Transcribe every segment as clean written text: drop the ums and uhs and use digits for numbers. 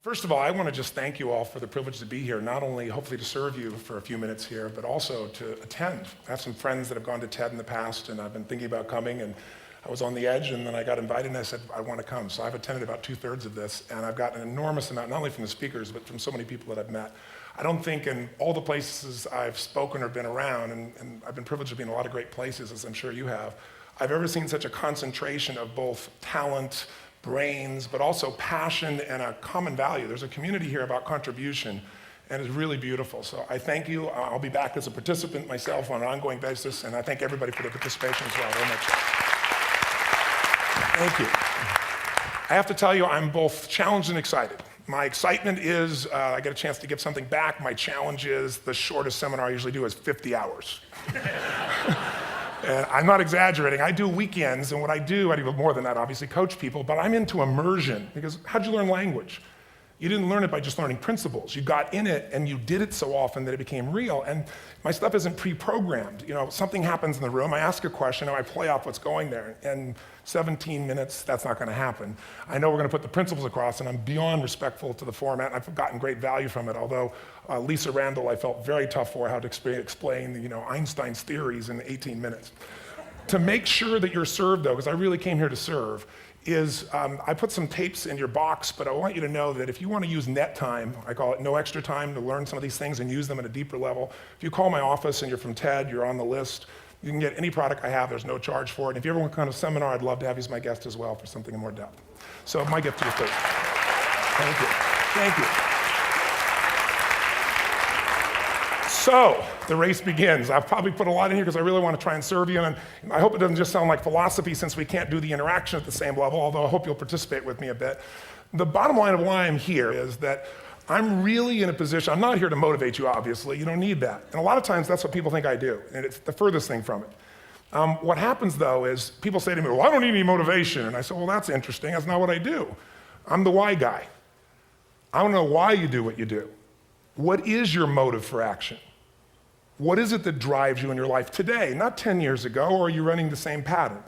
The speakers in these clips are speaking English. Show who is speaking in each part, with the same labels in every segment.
Speaker 1: First of all, I want to just thank you all for the privilege to be here, not only hopefully to serve you for a few minutes here, but also to attend. I have some friends that have gone to TED in the past, and I've been thinking about coming, and I was on the edge, and then I got invited, and I said, I want to come. So I've attended about 2/3 of this, and I've gotten an enormous amount, not only from the speakers, but from so many people that I've met. I don't think in all the places I've spoken or been around, and I've been privileged to be in a lot of great places, as I'm sure you have, I've ever seen such a concentration of both talent, brains, but also passion and a common value. There's a community here about contribution, and it's really beautiful. So I thank you. I'll be back as a participant myself on an ongoing basis, and I thank everybody for their participation as well very much. Thank you. I have to tell you, I'm both challenged and excited. My excitement is I get a chance to give something back. My challenge is the shortest seminar I usually do is 50 hours. And I'm not exaggerating. I do weekends, and what I do more than that, obviously, coach people, but I'm into immersion, because how'd you learn language? You didn't learn it by just learning principles. You got in it, and you did it so often that it became real. And my stuff isn't pre-programmed. You know, something happens in the room, I ask a question, and I play off what's going there. And 17 minutes, that's not gonna happen. I know we're gonna put the principles across, and I'm beyond respectful to the format, and I've gotten great value from it, although Lisa Randall, I felt very tough for how to explain Einstein's theories in 18 minutes. To make sure that you're served, though, because I really came here to serve, is I put some tapes in your box, but I want you to know that if you want to use net time, I call it no extra time to learn some of these things and use them at a deeper level. If you call my office and you're from TED, you're on the list, you can get any product I have, there's no charge for it. And if you ever want to come to a seminar, I'd love to have you as my guest as well for something in more depth. So my gift to you, too. Thank you. Thank you. So, the race begins. I've probably put a lot in here because I really want to try and serve you, and I hope it doesn't just sound like philosophy since we can't do the interaction at the same level, although I hope you'll participate with me a bit. The bottom line of why I'm here is that I'm really in a position, I'm not here to motivate you, obviously, you don't need that. And a lot of times that's what people think I do, and it's the furthest thing from it. What happens though is people say to me, well, I don't need any motivation. And I say, well, that's interesting, that's not what I do. I'm the why guy. I want to know why you do what you do. What is your motive for action? What is it that drives you in your life today, not 10 years ago, or are you running the same pattern?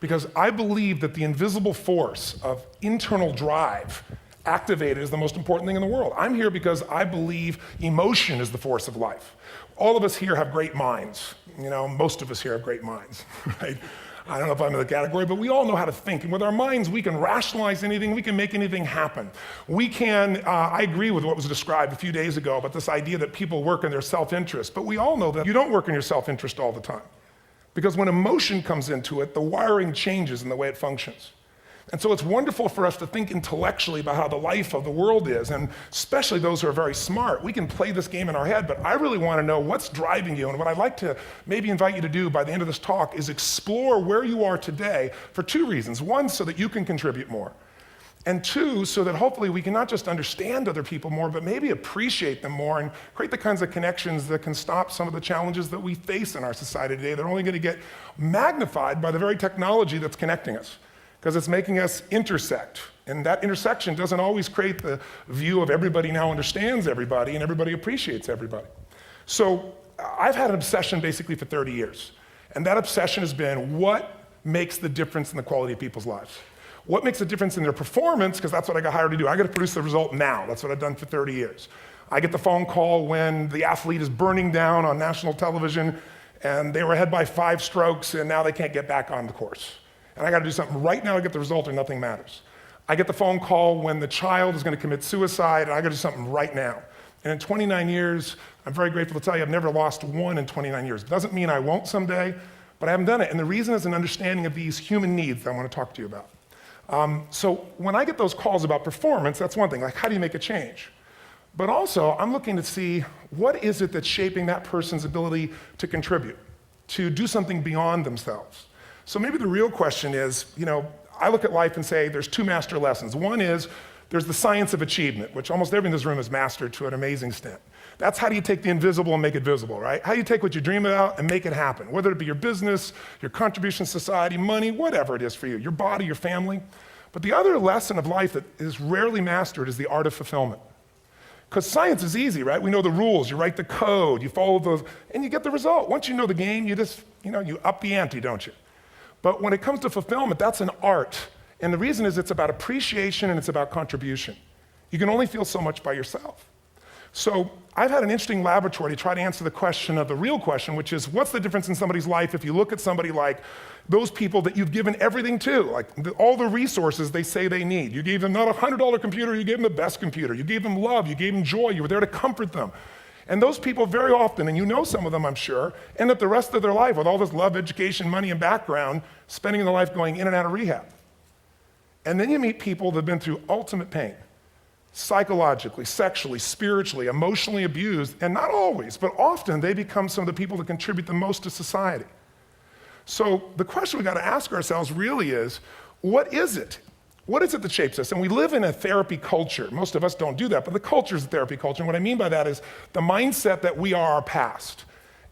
Speaker 1: Because I believe that the invisible force of internal drive activated is the most important thing in the world. I'm here because I believe emotion is the force of life. All of us here have great minds. You know, most of us here have great minds, right? I don't know if I'm in the category, but we all know how to think. And with our minds, we can rationalize anything, we can make anything happen. We can, I agree with what was described a few days ago about this idea that people work in their self-interest, but we all know that you don't work in your self-interest all the time. Because when emotion comes into it, the wiring changes in the way it functions. And so it's wonderful for us to think intellectually about how the life of the world is, and especially those who are very smart. We can play this game in our head, but I really want to know what's driving you. And what I'd like to maybe invite you to do by the end of this talk is explore where you are today for two reasons. One, so that you can contribute more. And two, so that hopefully we can not just understand other people more, but maybe appreciate them more and create the kinds of connections that can stop some of the challenges that we face in our society today. They're only going to get magnified by the very technology that's connecting us, because it's making us intersect. And that intersection doesn't always create the view of everybody now understands everybody and everybody appreciates everybody. So I've had an obsession basically for 30 years. And that obsession has been what makes the difference in the quality of people's lives? What makes a difference in their performance? Because that's what I got hired to do. I got to produce the result now. That's what I've done for 30 years. I get the phone call when the athlete is burning down on national television and they were ahead by 5 strokes and now they can't get back on the course. And I got to do something right now to get the result or nothing matters. I get the phone call when the child is going to commit suicide, and I got to do something right now. And in 29 years, I'm very grateful to tell you I've never lost one in 29 years. It doesn't mean I won't someday, but I haven't done it. And the reason is an understanding of these human needs that I want to talk to you about. So when I get those calls about performance, that's one thing, like how do you make a change? But also, I'm looking to see what is it that's shaping that person's ability to contribute, to do something beyond themselves. So maybe the real question is, I look at life and say there's 2 master lessons. One is there's the science of achievement, which almost everyone in this room has mastered to an amazing extent. That's how do you take the invisible and make it visible, right? How do you take what you dream about and make it happen, whether it be your business, your contribution to society, money, whatever it is for you, your body, your family. But the other lesson of life that is rarely mastered is the art of fulfillment. Because science is easy, right? We know the rules, you write the code, you follow those, and you get the result. Once you know the game, you just, you up the ante, don't you? But when it comes to fulfillment, that's an art. And the reason is it's about appreciation and it's about contribution. You can only feel so much by yourself. So I've had an interesting laboratory to try to answer the question of the real question, which is, what's the difference in somebody's life if you look at somebody like those people that you've given everything to, like all the resources they say they need. You gave them not a $100 computer, you gave them the best computer. You gave them love, you gave them joy, you were there to comfort them. And those people very often, and you know some of them I'm sure, end up the rest of their life with all this love, education, money, and background, spending their life going in and out of rehab. And then you meet people that have been through ultimate pain, psychologically, sexually, spiritually, emotionally abused, and not always, but often they become some of the people that contribute the most to society. So the question we got to ask ourselves really is, what is it? What is it that shapes us? And we live in a therapy culture. Most of us don't do that, but the culture is a therapy culture. And what I mean by that is the mindset that we are our past.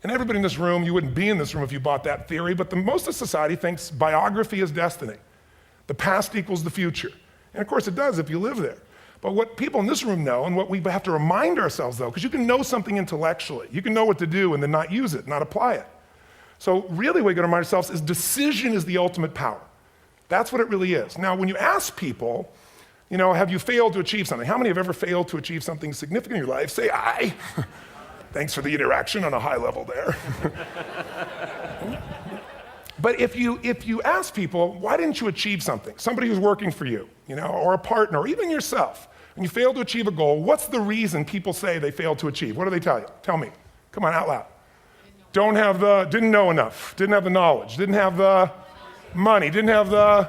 Speaker 1: And everybody in this room, you wouldn't be in this room if you bought that theory, but most of society thinks biography is destiny. The past equals the future. And of course it does if you live there. But what people in this room know, and what we have to remind ourselves though, because you can know something intellectually, you can know what to do and then not use it, not apply it. So really what we got to remind ourselves is decision is the ultimate power. That's what it really is. Now when you ask people, you know, have you failed to achieve something? How many have ever failed to achieve something significant in your life? Say aye. Thanks for the interaction on a high level there. But if you ask people, why didn't you achieve something? Somebody who's working for you, you know, or a partner, or even yourself, when you fail to achieve a goal, what's the reason people say they failed to achieve? What do they tell you? Tell me. Come on, out loud. Didn't know enough, didn't have the knowledge, didn't have the money, didn't have the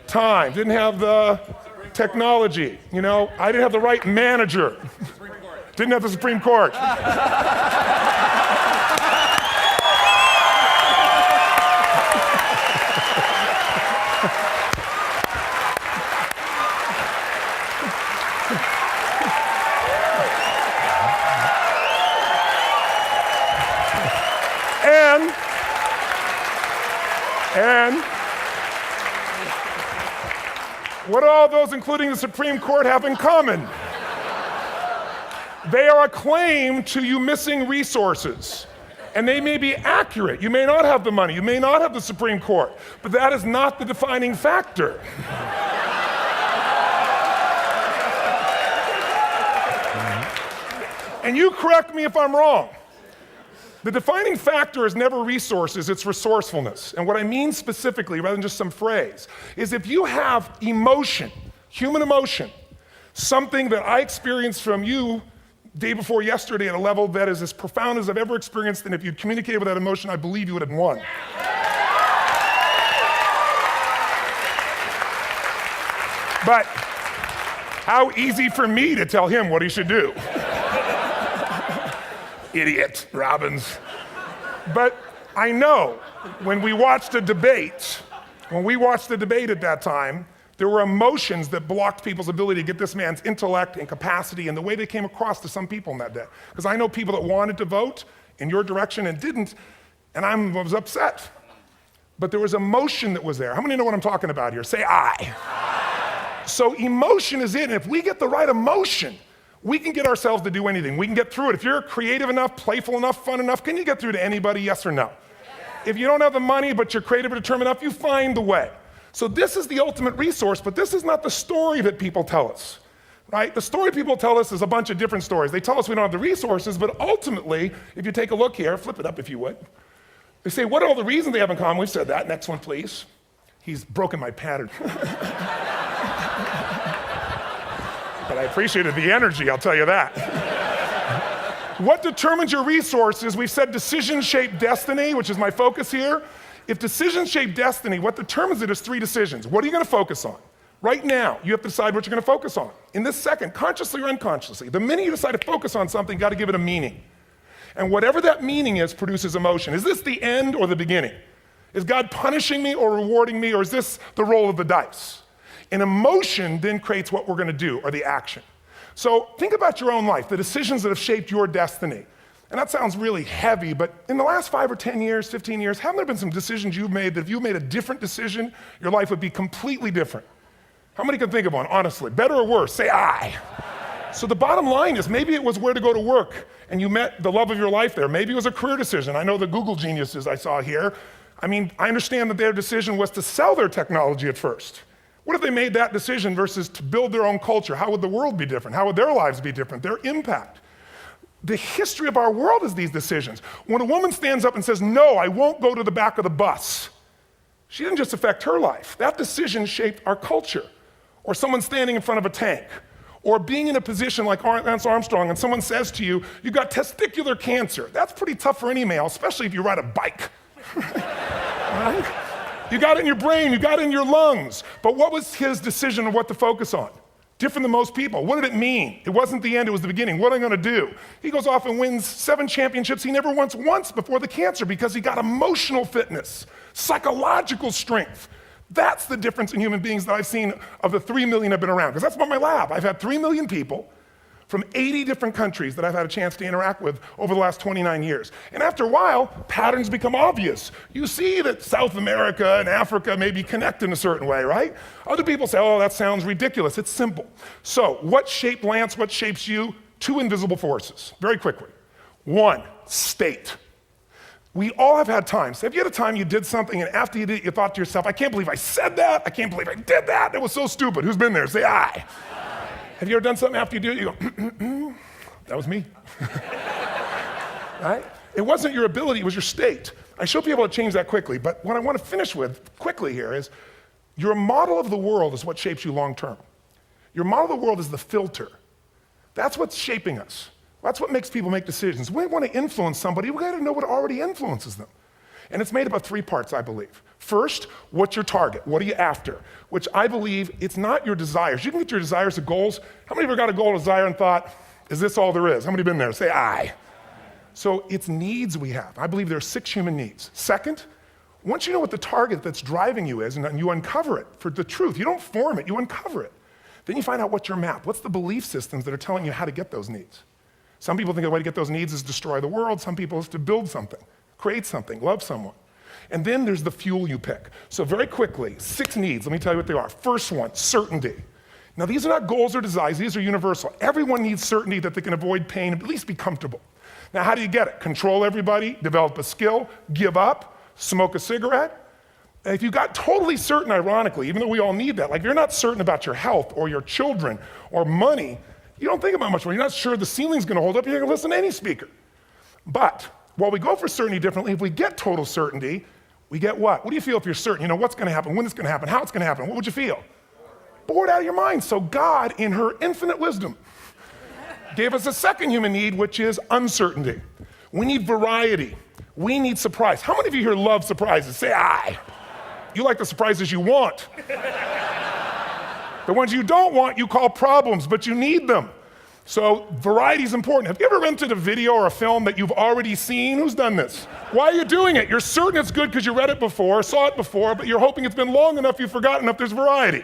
Speaker 1: time, didn't have the technology, you know, I didn't have the right manager, didn't have the Supreme Court. And what do all those, including the Supreme Court, have in common? They are a claim to you missing resources. And they may be accurate. You may not have the money, you may not have the Supreme Court, but that is not the defining factor. And you correct me if I'm wrong. The defining factor is never resources, it's resourcefulness. And what I mean specifically, rather than just some phrase, is if you have emotion, human emotion, something that I experienced from you day before yesterday at a level that is as profound as I've ever experienced, and if you'd communicated with that emotion, I believe you would have won. But how easy for me to tell him what he should do. Idiot, Robbins. But I know when we watched a debate, at that time, there were emotions that blocked people's ability to get this man's intellect and capacity and the way they came across to some people in that day. Because I know people that wanted to vote in your direction and didn't, and I was upset. But there was emotion that was there. How many know what I'm talking about here? Say aye. So emotion is it, and if we get the right emotion, we can get ourselves to do anything. We can get through it. If you're creative enough, playful enough, fun enough, can you get through to anybody, yes or no? If you don't have the money, but you're creative and determined enough, you find the way. So this is the ultimate resource, but this is not the story that people tell us, right? The story people tell us is a bunch of different stories. They tell us we don't have the resources, but ultimately, if you take a look here, flip it up if you would. They say, what are all the reasons they have in common? We've said that. Next one, please. He's broken my pattern. But I appreciated the energy, I'll tell you that. What determines your resources? We've said decisions shape destiny, which is my focus here. If decisions shape destiny, what determines it is 3 decisions. What are you going to focus on? Right now, you have to decide what you're going to focus on. In this second, consciously or unconsciously, the minute you decide to focus on something, you got to give it a meaning. And whatever that meaning is produces emotion. Is this the end or the beginning? Is God punishing me or rewarding me, or is this the roll of the dice? And emotion then creates what we're going to do, or the action. So think about your own life, the decisions that have shaped your destiny. And that sounds really heavy, but in the last 5 or 10 years, 15 years, haven't there been some decisions you've made that if you made a different decision, your life would be completely different? How many can think of one, honestly? Better or worse? Say aye. So the bottom line is maybe it was where to go to work and you met the love of your life there. Maybe it was a career decision. I know the Google geniuses I saw here. I mean, I understand that their decision was to sell their technology at first. What if they made that decision versus to build their own culture? How would the world be different? How would their lives be different? Their impact. The history of our world is these decisions. When a woman stands up and says, no, I won't go to the back of the bus, she didn't just affect her life. That decision shaped our culture. Or someone standing in front of a tank. Or being in a position like Lance Armstrong and someone says to you, you've got testicular cancer. That's pretty tough for any male, especially if you ride a bike. Right? You got it in your brain, you got it in your lungs. But what was his decision of what to focus on? Different than most people. What did it mean? It wasn't the end, it was the beginning. What am I gonna do? He goes off and wins 7 championships he never won once before the cancer because he got emotional fitness, psychological strength. That's the difference in human beings that I've seen of the 3 million I've been around, because that's about my lab. I've had 3 million people from 80 different countries that I've had a chance to interact with over the last 29 years. And after a while, patterns become obvious. You see that South America and Africa maybe connect in a certain way, right? Other people say, oh, that sounds ridiculous. It's simple. So what shaped Lance, what shapes you? 2 invisible forces, very quickly. 1, state. We all have had times. Have you had a time you did something and after you did it, you thought to yourself, I can't believe I said that. I can't believe I did that. It was so stupid. Who's been there? Say aye. Have you ever done something after you do it, you go, that was me, right? It wasn't your ability, it was your state. I should be able to change that quickly, but what I want to finish with quickly here is, your model of the world is what shapes you long term. Your model of the world is the filter. That's what's shaping us. That's what makes people make decisions. We want to influence somebody, we gotta know what already influences them. And it's made up of 3 parts, I believe. First, what's your target? What are you after? Which I believe, it's not your desires. You can get your desires to goals. How many of you got a goal or desire and thought, is this all there is? How many been there? Say aye. So it's needs we have. I believe there are 6 human needs. Second, once you know what the target that's driving you is, and you uncover it for the truth, you don't form it, you uncover it. Then you find out what's your map. What's the belief systems that are telling you how to get those needs? Some people think the way to get those needs is destroy the world. Some people is to build something. Create something, love someone. And then there's the fuel you pick. So very quickly, 6 needs, let me tell you what they are. First one, certainty. Now these are not goals or desires, these are universal. Everyone needs certainty that they can avoid pain and at least be comfortable. Now how do you get it? Control everybody, develop a skill, give up, smoke a cigarette. And if you got totally certain, ironically, even though we all need that, like if you're not certain about your health or your children or money, you don't think about much more. You're not sure the ceiling's gonna hold up, you're gonna listen to any speaker. But while we go for certainty differently, if we get total certainty, we get what? What do you feel if you're certain? You know what's gonna happen, when it's gonna happen, how it's gonna happen. What would you feel? Bored out of your mind. So God, in her infinite wisdom, gave us a second human need, which is uncertainty. We need variety. We need surprise. How many of you here love surprises? Say aye. You like the surprises you want. The ones you don't want, you call problems, but you need them. So variety is important. Have you ever rented a video or a film that you've already seen? Who's done this? Why are you doing it? You're certain it's good because you read it before, saw it before, but you're hoping it's been long enough you've forgotten enough there's variety.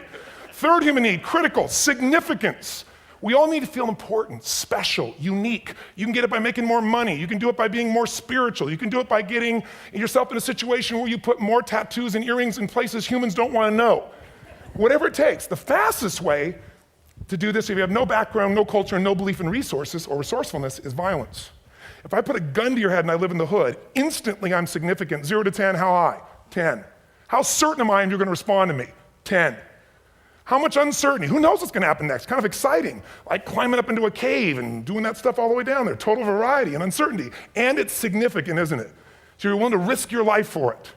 Speaker 1: Third human need, critical, significance. We all need to feel important, special, unique. You can get it by making more money. You can do it by being more spiritual. You can do it by getting yourself in a situation where you put more tattoos and earrings in places humans don't want to know. Whatever it takes. The fastest way to do this, if you have no background, no culture, and no belief in resources or resourcefulness, is violence. If I put a gun to your head and I live in the hood, instantly I'm significant. 0 to 10, how high? 10. How certain am I you're gonna respond to me? 10. How much uncertainty? Who knows what's gonna happen next? Kind of exciting, like climbing up into a cave and doing that stuff all the way down there. Total variety and uncertainty. And it's significant, isn't it? So you're willing to risk your life for it.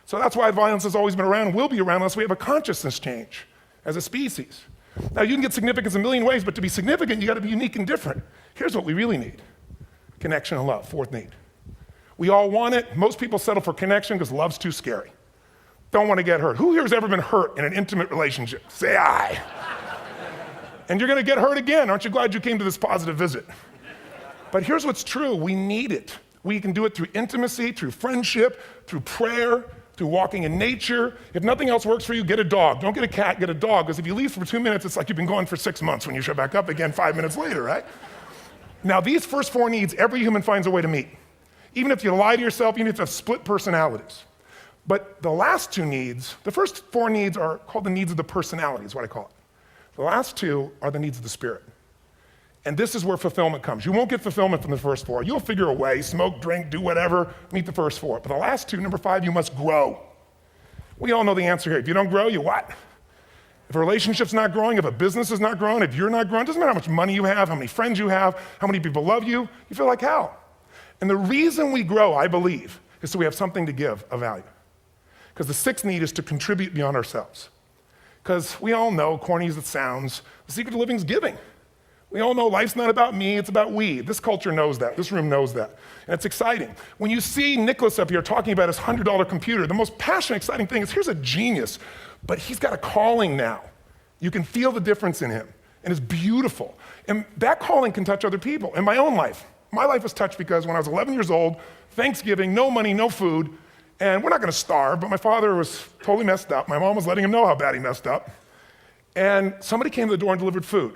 Speaker 1: So that's why violence has always been around and will be around unless we have a consciousness change as a species. Now you can get significance a million ways, but to be significant, you gotta be unique and different. Here's what we really need. Connection and love, 4th need. We all want it. Most people settle for connection because love's too scary. Don't want to get hurt. Who here has ever been hurt in an intimate relationship? Say aye. And you're gonna get hurt again. Aren't you glad you came to this positive visit? But here's what's true, we need it. We can do it through intimacy, through friendship, through prayer, through walking in nature. If nothing else works for you, get a dog. Don't get a cat, get a dog, because if you leave for 2 minutes, it's like you've been gone for 6 months when you show back up again 5 minutes later, right? Now these first 4 needs, every human finds a way to meet. Even if you lie to yourself, even if you have split personalities. But the last 2 needs, the first 4 needs are called the needs of the personality, is what I call it. The last 2 are the needs of the spirit. And this is where fulfillment comes. You won't get fulfillment from the first 4. You'll figure a way, smoke, drink, do whatever, meet the first 4. But the last 2, number 5, you must grow. We all know the answer here. If you don't grow, you what? If a relationship's not growing, if a business is not growing, if you're not growing, it doesn't matter how much money you have, how many friends you have, how many people love you, you feel like hell. And the reason we grow, I believe, is so we have something to give of value. Because the sixth need is to contribute beyond ourselves. Because we all know, corny as it sounds, the secret to living is giving. We all know life's not about me, it's about we. This culture knows that, this room knows that. And it's exciting. When you see Nicholas up here talking about his $100 computer, the most passionate, exciting thing is here's a genius, but he's got a calling now. You can feel the difference in him, and it's beautiful. And that calling can touch other people. In my own life, my life was touched because when I was 11 years old, Thanksgiving, no money, no food, and we're not gonna starve, but my father was totally messed up. My mom was letting him know how bad he messed up. And somebody came to the door and delivered food.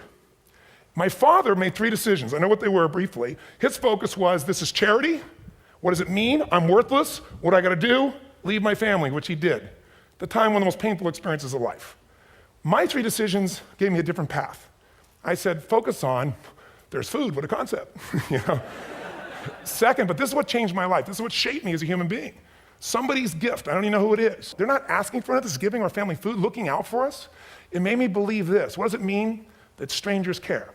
Speaker 1: My father made 3 decisions. I know what they were briefly. His focus was, this is charity. What does it mean? I'm worthless. What do I gotta do? Leave my family, which he did. At the time, one of the most painful experiences of life. My 3 decisions gave me a different path. I said, focus on, there's food, what a concept. You know? Second, but this is what changed my life. This is what shaped me as a human being. Somebody's gift, I don't even know who it is. They're not asking for it, this is giving our family food, looking out for us. It made me believe this. What does it mean? That strangers care.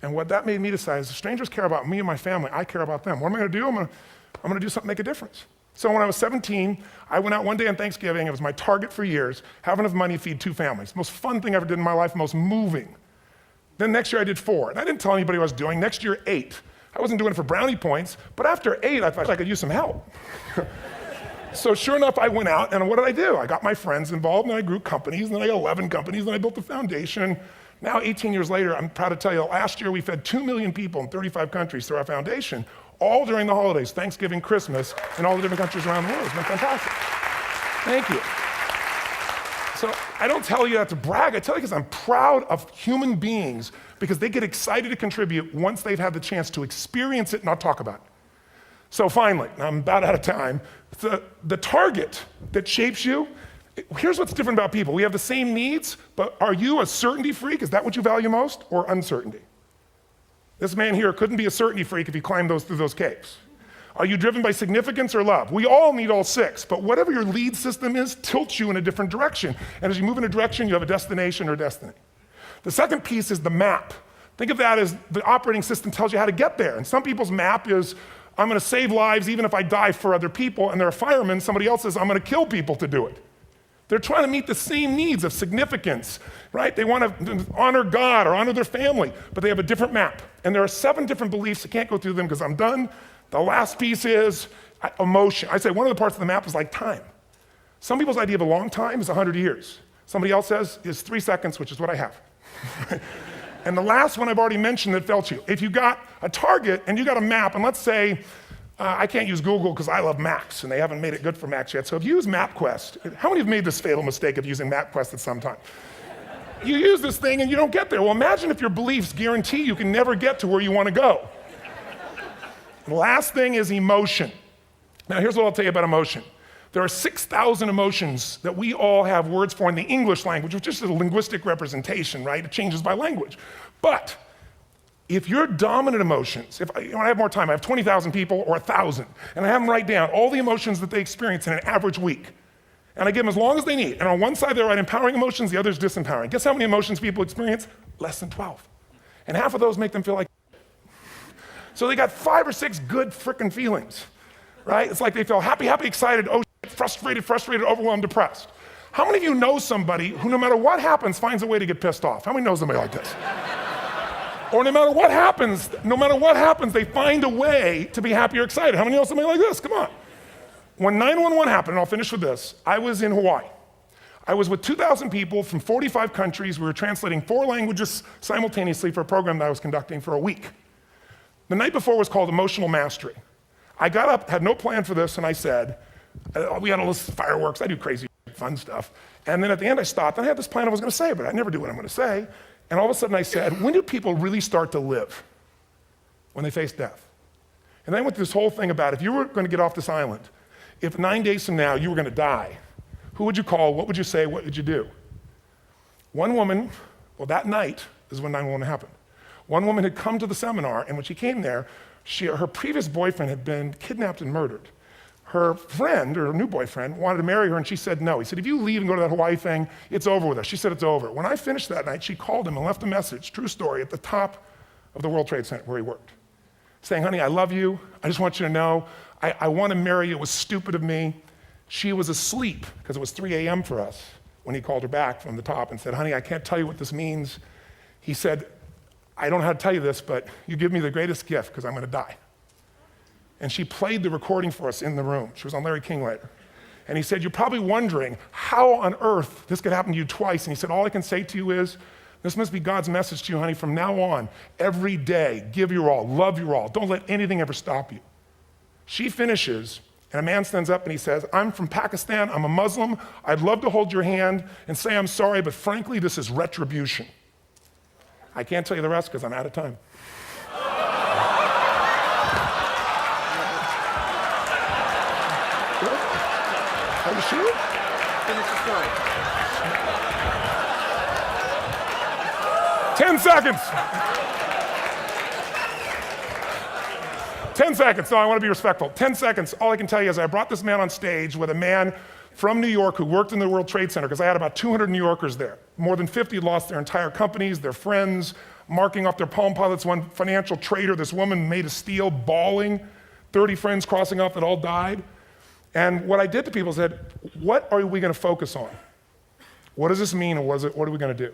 Speaker 1: And what that made me decide is if strangers care about me and my family, I care about them. What am I gonna do? I'm gonna do something to make a difference. So when I was 17, I went out one day on Thanksgiving, it was my target for years, have enough money to feed 2 families. Most fun thing I ever did in my life, most moving. Then next year I did 4, and I didn't tell anybody what I was doing. Next year, 8. I wasn't doing it for brownie points, but after 8, I thought I could use some help. So sure enough, I went out, and what did I do? I got my friends involved, and I grew companies, and then I got 11 companies, and I built a foundation. Now, 18 years later, I'm proud to tell you, last year we fed 2 million people in 35 countries through our foundation, all during the holidays, Thanksgiving, Christmas, in all the different countries around the world. It's been fantastic. Thank you. So I don't tell you that to brag, I tell you because I'm proud of human beings because they get excited to contribute once they've had the chance to experience it, not talk about it. So finally, I'm about out of time, the target that shapes you, here's what's different about people. We have the same needs, but are you a certainty freak? Is that what you value most, or uncertainty? This man here couldn't be a certainty freak if he climbed through those caves. Are you driven by significance or love? We all need all 6, but whatever your lead system is tilts you in a different direction. And as you move in a direction, you have a destination or destiny. The second piece is the map. Think of that as the operating system tells you how to get there. And some people's map is, I'm gonna save lives even if I die for other people, and they're a fireman, somebody else says, I'm gonna kill people to do it. They're trying to meet the same needs of significance, right? They want to honor God or honor their family, but they have a different map. And there are 7 different beliefs. I can't go through them because I'm done. The last piece is emotion. I say one of the parts of the map is like time. Some people's idea of a long time is 100 years. Somebody else says is 3 seconds, which is what I have. And the last one I've already mentioned that felt you. If you got a target and you got a map, and let's say, I can't use Google because I love maps and they haven't made it good for Macs yet. So if you use MapQuest, how many have made this fatal mistake of using MapQuest at some time? You use this thing and you don't get there. Well, imagine if your beliefs guarantee you can never get to where you want to go. The last thing is emotion. Now here's what I'll tell you about emotion. There are 6,000 emotions that we all have words for in the English language, which is just a linguistic representation, right? It changes by language. But if your dominant emotions, if I have more time, I have 20,000 people or 1,000, and I have them write down all the emotions that they experience in an average week. And I give them as long as they need. And on one side, they write empowering emotions, the other is disempowering. Guess how many emotions people experience? Less than 12. And half of those make them feel like so they got 5 or 6 good frickin' feelings, right? It's like they feel happy, happy, excited, oh shit, frustrated, overwhelmed, depressed. How many of you know somebody who no matter what happens finds a way to get pissed off? How many know somebody like this? Or no matter what happens, they find a way to be happy or excited. How many know somebody like this? Come on. When 9/11 happened, and I'll finish with this, I was in Hawaii. I was with 2,000 people from 45 countries. We were translating 4 languages simultaneously for a program that I was conducting for a week. The night before was called Emotional Mastery. I got up, had no plan for this, and I said, we had all this fireworks, I do crazy fun stuff. And then at the end I stopped, and I had this plan I was gonna say, but I never do what I'm gonna say. And all of a sudden I said, when do people really start to live? When they face death. And then I went through this whole thing about if you were gonna get off this island, if 9 days from now you were gonna die, who would you call, what would you say, what would you do? One woman, well that night is when 9/11 happened. One woman had come to the seminar, and when she came there, her previous boyfriend had been kidnapped and murdered. her friend, or her new boyfriend, wanted to marry her, and she said no. He said, if you leave and go to that Hawaii thing, it's over with us. She said it's over. When I finished that night, she called him and left a message, true story, at the top of the World Trade Center where he worked, saying, honey, I love you. I just want you to know, I want to marry you. It was stupid of me. She was asleep, because it was 3 a.m. for us, when he called her back from the top and said, honey, I can't tell you what this means. He said, I don't know how to tell you this, but you give me the greatest gift, because I'm going to die. And she played the recording for us in the room. She was on Larry King later. And he said, you're probably wondering how on earth this could happen to you twice. And he said, all I can say to you is, this must be God's message to you, honey. From now on, every day, give your all, love your all. Don't let anything ever stop you. She finishes, and a man stands up and he says, I'm from Pakistan, I'm a Muslim. I'd love to hold your hand and say I'm sorry, but frankly, this is retribution. I can't tell you the rest because I'm out of time. Are you sure?
Speaker 2: Finish the story.
Speaker 1: 10 seconds. 10 seconds. No, I want to be respectful. 10 seconds. All I can tell you is I brought this man on stage with a man from New York who worked in the World Trade Center, because I had about 200 New Yorkers there. More than 50 lost their entire companies, their friends, marking off their Palm Pilots. One financial trader, this woman made of steel, bawling. 30 friends crossing off that all died. And what I did to people is said, what are we going to focus on? What does this mean, and what are we going to do?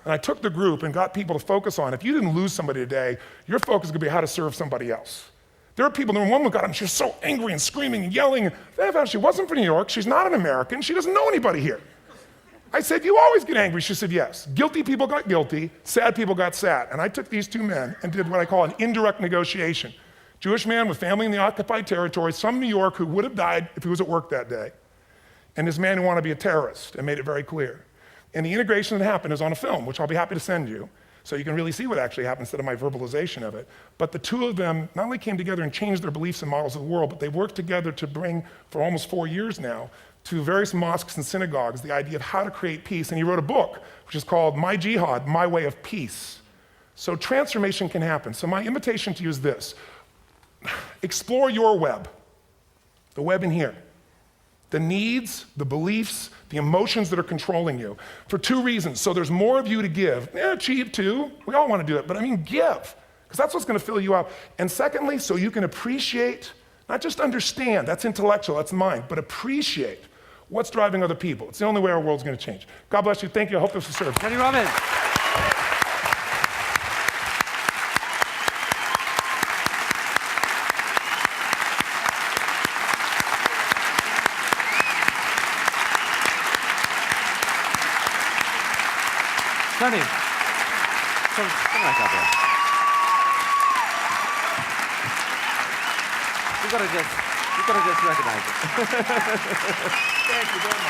Speaker 1: And I took the group and got people to focus on, if you didn't lose somebody today, your focus is going to be how to serve somebody else. There are people, one woman got him, she was so angry and screaming and yelling. She wasn't from New York, she's not an American, she doesn't know anybody here. I said, you always get angry. She said, yes. Guilty people got guilty, sad people got sad. And I took these two men and did what I call an indirect negotiation. Jewish man with family in the occupied territory, some New York who would have died if he was at work that day, and this man who wanted to be a terrorist, and made it very clear. And the integration that happened is on a film, which I'll be happy to send you, so you can really see what actually happened instead of my verbalization of it. But the two of them not only came together and changed their beliefs and models of the world, but they worked together to bring, for almost 4 years now, to various mosques and synagogues, the idea of how to create peace. And he wrote a book, which is called My Jihad, My Way of Peace. So transformation can happen. So my invitation to you is this. Explore your web, the web in here. The needs, the beliefs, the emotions that are controlling you, for 2 reasons. So there's more of you to give. Achieve too, we all want to do it, but I mean give, because that's what's going to fill you up. And secondly, so you can appreciate, not just understand, that's intellectual, that's mind, but appreciate what's driving other people. It's the only way our world's going to change. God bless you, thank you, I hope this was served.
Speaker 2: Tony Robbins. Tony, come back up here. You gotta just recognize it. Thank you very much.